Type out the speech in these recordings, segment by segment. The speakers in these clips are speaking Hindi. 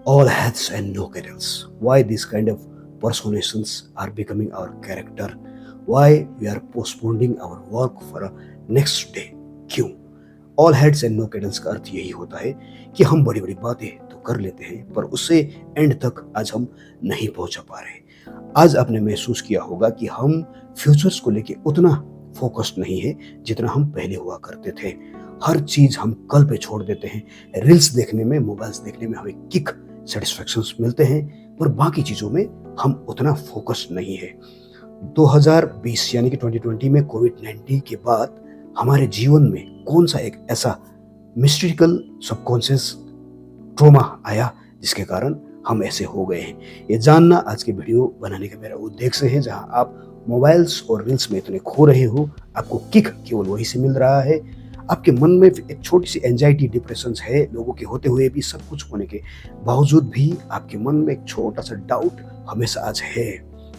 all heads and no tails. Why these kind of personations are becoming our character? Why we are postponing our work for a next day? क्यों? All heads and no candles का अर्थ यही होता है कि हम बड़ी बड़ी बातें तो कर लेते हैं पर उससे एंड तक आज हम नहीं पहुंचा पा रहे। आज आपने महसूस किया होगा कि हम फ्यूचर्स को लेके उतना फोकस्ड नहीं है जितना हम पहले हुआ करते थे। हर चीज हम कल पे छोड़ देते हैं। रील्स देखने में, मोबाइल्स देखने में हमें किक, सेटिस्फैक्शंस मिलते हैं पर बाकी चीजों में हम उतना फोकस्ड नहीं है। 2020 यानी कि 2020 में कोविड-19 के बाद हमारे जीवन में कौन सा एक ऐसा मिस्टिकल सबकॉन्शियस ट्रॉमा आया जिसके कारण हम ऐसे हो गए हैं? ये जानना आज के वीडियो बनाने का मेरा उद्देश्य है। जहां आप मोबाइल्स और रील्स में इतने खो रहे हो, आपको किक केवल वही से मिल रहा है, आपके मन में एक छोटी सी एंजाइटी, डिप्रेशन है, लोगों के होते हुए भी, सब कुछ होने के बावजूद भी आपके मन में एक छोटा सा डाउट हमेशा आज है,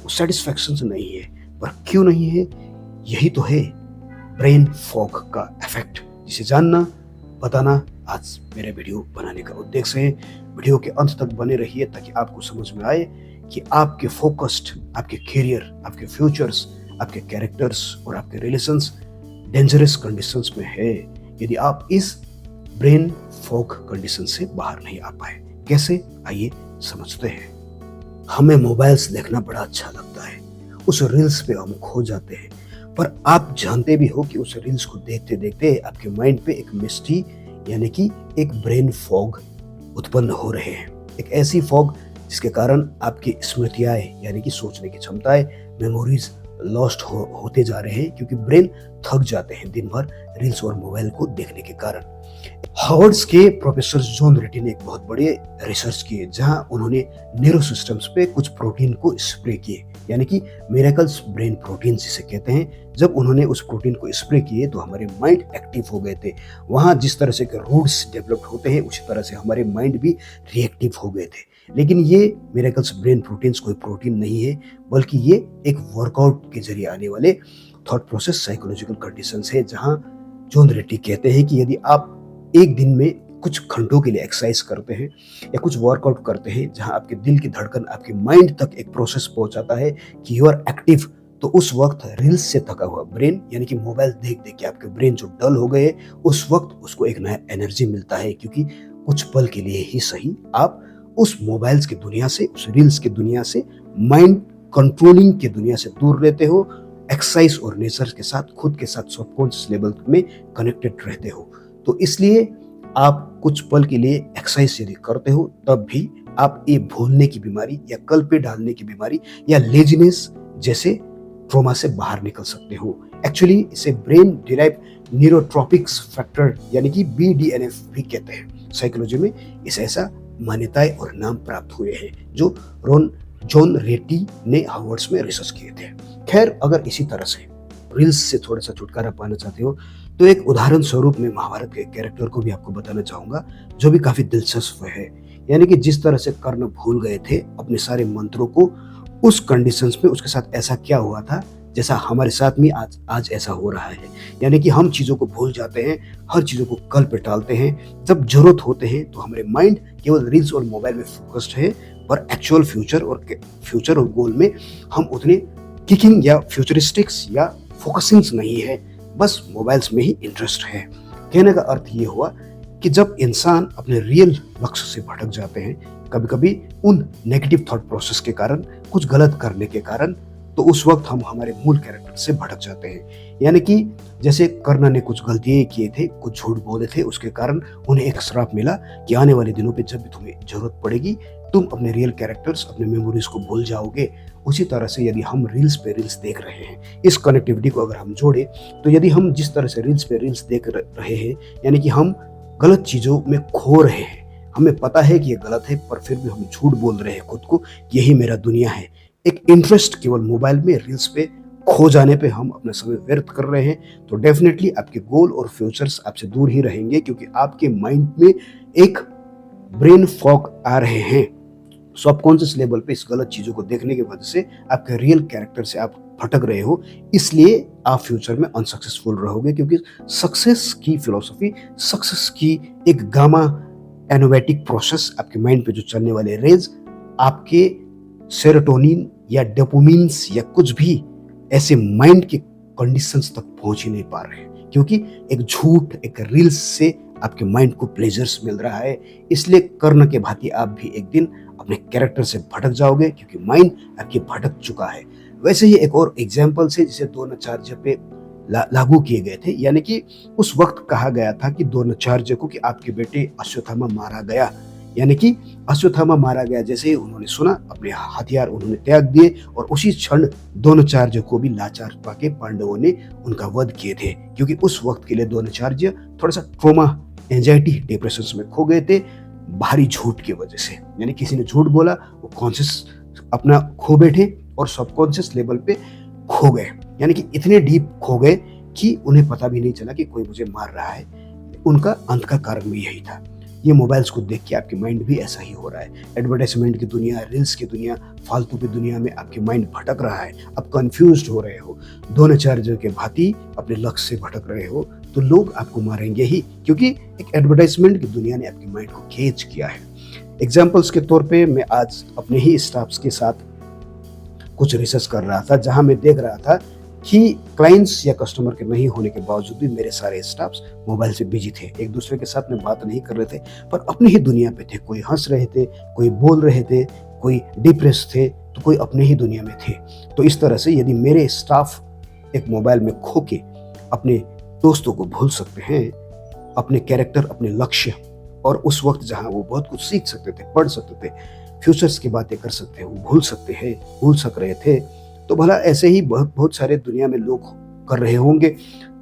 वो सेटिस्फैक्शन नहीं है। पर क्यों नहीं है? यही तो है ब्रेन फॉग का इफेक्ट, जिसे जानना, बताना आज मेरे वीडियो बनाने का उद्देश्य है। वीडियो के अंत तक बने रहिए ताकि आपको समझ में आए कि आपके फोकस्ड, आपके करियर, आपके फ्यूचर्स, आपके कैरेक्टर्स और आपके रिलेशंस डेंजरस कंडीशंस में है यदि आप इस ब्रेन फॉग कंडीशन से बाहर नहीं आ पाए। कैसे? आइए समझते हैं। हमें मोबाइल्स देखना बड़ा अच्छा लगता है, उस रील्स पे हम खो जाते हैं, पर आप जानते भी हो कि उस रील्स को देखते देखते आपके माइंड पे एक मिस्ट्री यानी कि एक ब्रेन फॉग उत्पन्न हो रहे हैं। एक ऐसी फॉग जिसके कारण आपकी स्मृतियां यानी कि सोचने की क्षमताएं, मेमोरीज लॉस्ट होते जा रहे हैं क्योंकि ब्रेन थक जाते हैं दिन भर रील्स और मोबाइल को देखने के कारण। हार्वर्ड्स के प्रोफेसर जॉन रेटी ने एक बहुत बड़े रिसर्च किए जहां उन्होंने न्यूरो सिस्टम्स पे कुछ प्रोटीन को स्प्रे किए, यानी कि मिरेकल्स ब्रेन प्रोटीन जिसे कहते हैं। जब उन्होंने उस प्रोटीन को स्प्रे किए तो हमारे माइंड एक्टिव हो गए थे। वहां जिस तरह से रूट्स डेवलप्ड होते हैं उसी तरह से हमारे माइंड भी रिएक्टिव हो गए थे। लेकिन ये मिरेकल्स ब्रेन प्रोटीन्स कोई प्रोटीन नहीं है, बल्कि ये एक वर्कआउट के जरिए आने वाले थॉट प्रोसेस, साइकोलॉजिकल कंडीशंस है। जहां जॉन रेटी कहते हैं कि यदि आप एक दिन में कुछ घंटों के लिए एक्सरसाइज करते हैं या कुछ वर्कआउट करते हैं जहां आपके दिल की धड़कन आपके माइंड तक एक प्रोसेस पहुंचाता है कि यू आर एक्टिव, तो उस वक्त रील्स से थका हुआ ब्रेन यानी कि मोबाइल देख देख के आपके ब्रेन जो डल हो गए, उस वक्त उसको एक नया एनर्जी मिलता है। क्योंकि कुछ पल के लिए ही सही आप उस मोबाइल्स की दुनिया से, उस रील्स की दुनिया से, माइंड कंट्रोलिंग की दुनिया से दूर रहते हो, एक्सरसाइज और नेचर के साथ, खुद के साथ सबकॉन्शियस लेवल में कनेक्टेड रहते हो। तो इसलिए आप कुछ पल के लिए एक्सरसाइज यदि करते हो तब भी आप ये भूलने की बीमारी या कल पे डालने की बीमारी या लेजीनेस जैसे ट्रॉमा से बाहर निकल सकते हो। एक्चुअली इसे ब्रेन डिराइव न्यूरोट्रॉपिक्स फैक्टर यानी कि BDNF भी कहते हैं। साइकोलॉजी में इसे ऐसा मान्यताएं और नाम प्राप्त हुए हैं जो जॉन रेटी ने हार्वर्ड्स में रिसर्च किए थे। खैर, अगर इसी तरह से रील्स से थोड़ा सा छुटकारा पाना चाहते हो तो एक उदाहरण स्वरूप में महाभारत के कैरेक्टर को भी आपको बताना चाहूंगा जो भी काफी दिलचस्प है। यानी कि जिस तरह से कर्ण भूल गए थे अपने सारे मंत्रों को उस कंडीशंस में, उसके साथ ऐसा क्या हुआ था जैसा हमारे साथ में आज ऐसा हो रहा है। यानी कि हम चीजों को भूल जाते हैं, हर चीजों को कल पे टालते हैं। जब जरूरत होते हैं तो हमारे माइंड केवल रील्स और मोबाइल में फोकस्ड है, पर एक्चुअल फ्यूचर और गोल में हम उतने किकिंग या फ्यूचरिस्टिक्स या फोकसिंग नहीं है, बस मोबाइल्स में ही इंटरेस्ट है। कहने का अर्थ ये हुआ कि जब इंसान अपने रियल लक्ष्य से भटक जाते हैं, कभी कभी उन नेगेटिव थॉट प्रोसेस के कारण, कुछ गलत करने के कारण, तो उस वक्त हम हमारे मूल कैरेक्टर से भटक जाते हैं। यानी कि जैसे कर्ण ने कुछ गलतियां किए थे, कुछ झूठ बोले थे, उसके कारण उन्हें एक श्राप मिला कि आने वाले दिनों पे जब भी तुम्हें जरूरत पड़ेगी तुम अपने रियल कैरेक्टर्स, अपने मेमोरीज को भूल जाओगे। उसी तरह से यदि हम रील्स पे रील्स देख रहे हैं, इस कनेक्टिविटी को अगर हम जोड़े तो यदि हम जिस तरह से रील्स पे रील्स देख रहे हैं यानी कि हम गलत चीजों में खो रहे हैं, हमें पता है कि ये गलत है पर फिर भी हम झूठ बोल रहे हैं खुद को, यही मेरा दुनिया है। एक इंटरेस्ट केवल मोबाइल में रील्स पे खो जाने पे हम अपना समय व्यर्थ कर रहे हैं, तो डेफिनेटली आपके गोल और फ्यूचर्स आपसे दूर ही रहेंगे क्योंकि आपके माइंड में एक ब्रेन फॉग आ रहे हैं। सबकॉन्शियस लेवल पे इस गलत चीजों को देखने की वजह से आपके रियल कैरेक्टर से आप भटक रहे हो, इसलिए आप फ्यूचर में अनसक्सेसफुल रहोगे। क्योंकि सक्सेस की फिलॉसफी, सक्सेस की एक गामा एनोवेटिक प्रोसेस, आपके माइंड पे जो चलने वाले रेज आपके सेरोटोनिन या डोपामिन्स या कुछ भी ऐसे माइंड के कंडीशंस तक पहुंच ही नहीं पा रहे हैं, क्योंकि एक झूठ, एक रील्स से आपके माइंड को प्लेजर्स मिल रहा है। इसलिए कर्ण के भांति आप भी एक दिन अपने कैरेक्टर से भटक जाओगे, क्योंकि माइंड आपके भटक चुका है। वैसे ही एक और एग्जाम्पल से जिसे द्रोणाचार्य पे लागू किए गए थे, यानी कि उस वक्त कहा गया था कि द्रोणाचार्य को कि आपके बेटे अश्वत्थामा मारा गया, यानी कि अश्वत्थामा मारा गया जैसे ही उन्होंने सुना, अपने हथियार उन्होंने त्याग दिए और उसी क्षण द्रोणाचार्य को भी लाचार पाके पांडवों ने उनका वध किए थे, क्योंकि उस वक्त के लिए द्रोणाचार्य थोड़ा सा ट्रोमा, एंजाइटी, डिप्रेशन में खो गए थे भारी झूठ की वजह से। यानी किसी ने झूठ बोला, वो कॉन्शियस अपना खो बैठे और सबकॉन्शियस लेवल पे खो गए, यानी कि इतने डीप खो गए कि उन्हें पता भी नहीं चला कि कोई मुझे मार रहा है। उनका अंत का कारण भी यही था। ये मोबाइल्स को देख के आपके माइंड भी ऐसा ही हो रहा है। एडवर्टाइजमेंट की दुनिया, रील्स की दुनिया, फालतू की दुनिया में आपके माइंड भटक रहा है, आप कंफ्यूज्ड हो रहे हो, द्रोणाचार्य के भांति अपने लक्ष्य से भटक रहे हो, तो लोग आपको मारेंगे ही, क्योंकि एक एडवर्टाइजमेंट की दुनिया ने आपके माइंड को कैच किया है। एग्जाम्पल्स के तौर पे मैं आज अपने ही स्टाफ्स के साथ कुछ रिसर्च कर रहा था, जहां मैं देख रहा था कि क्लाइंट्स या कस्टमर के नहीं होने के बावजूद भी मेरे सारे स्टाफ्स मोबाइल से बिजी थे, एक दूसरे के साथ में बात नहीं कर रहे थे, पर अपनी ही दुनिया पे थे। कोई हंस रहे थे, कोई बोल रहे थे, कोई डिप्रेस थे, तो कोई अपने ही दुनिया में थे। तो इस तरह से यदि मेरे स्टाफ एक मोबाइल में खो के अपने दोस्तों को भूल सकते हैं, अपने कैरेक्टर, अपने लक्ष्य, और उस वक्त जहां वो बहुत कुछ सीख सकते थे, पढ़ सकते थे, फ्यूचर्स की बातें कर सकते हो, भूल सक रहे थे, तो भला ऐसे ही बहुत सारे दुनिया में लोग कर रहे होंगे।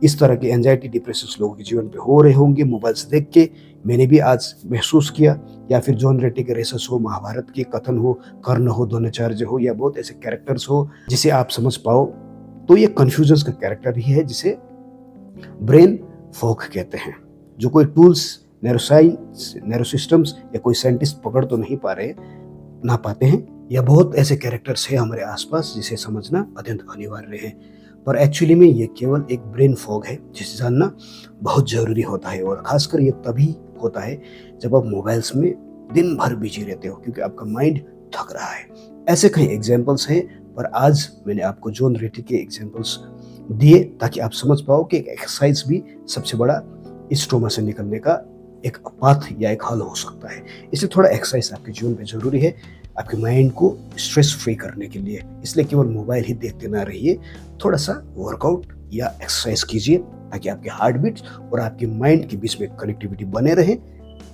इस तरह के एंजाइटी, डिप्रेशन लोगों के जीवन पे हो रहे होंगे मोबाइल्स देख के। मैंने भी आज महसूस किया। या फिर जॉन रेड्डी के रेसेस हो, महाभारत के कथन हो, कर्ण हो, द्रोणाचार्य हो, या बहुत ऐसे कैरेक्टर्स हो जिसे आप समझ पाओ, तो ये कंफ्यूजन का कैरेक्टर ही है, जिसे ब्रेन फॉग कहते हैं। जो कोई टूल्स, न्यूरोसाइंस, न्यूरोसिस्टम्स या कोई साइंटिस्ट पकड़ तो नहीं पाते हैं, या बहुत ऐसे कैरेक्टर्स हैं हमारे आसपास जिसे समझना अत्यंत अनिवार्य है। पर एक्चुअली में ये केवल एक ब्रेन फॉग है, जिसे जानना बहुत जरूरी होता है। और खासकर ये तभी होता है जब आप मोबाइल्स में दिन भर बिजी रहते हो, क्योंकि आपका माइंड थक रहा है। ऐसे कई एग्जाम्पल्स हैं, पर आज मैंने आपको जॉन रेड्डी के एग्जाम्पल्स दिए ताकि आप समझ पाओ कि एक एक्सरसाइज भी सबसे बड़ा इस ट्रॉमा से निकलने का एक पाथ या एक हल हो सकता है। इसलिए थोड़ा एक्सरसाइज आपके जीवन में जरूरी है, आपके माइंड को स्ट्रेस फ्री करने के लिए। इसलिए केवल मोबाइल ही देखते ना रहिए, थोड़ा सा वर्कआउट या एक्सरसाइज कीजिए, ताकि आपके हार्ट बीट और आपके माइंड के बीच में कनेक्टिविटी बने रहे,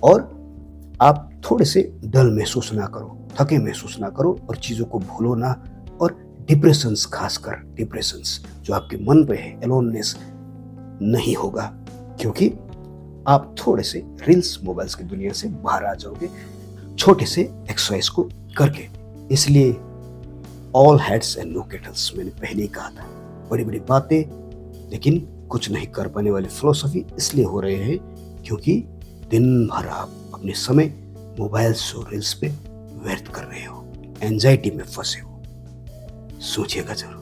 और आप थोड़े से डल महसूस ना करो, थके महसूस ना करो, और चीज़ों को भूलो ना। और डिप्रेशंस, खासकर डिप्रेशंस जो आपके मन पे है, एलोननेस नहीं होगा, क्योंकि आप थोड़े से रील्स, मोबाइल्स की दुनिया से बाहर आ जाओगे छोटे से एक्सरसाइज को करके। इसलिए all heads and no kettles, मैंने पहले ही कहा था। बड़ी बड़ी बातें लेकिन कुछ नहीं कर पाने वाली फिलोसफी इसलिए हो रहे हैं क्योंकि दिन भर आप अपने समय मोबाइल्स और रील्स पे व्यर्थ कर रहे हो, एंजाइटी में फंसे हो। सोचिएगा जरूर।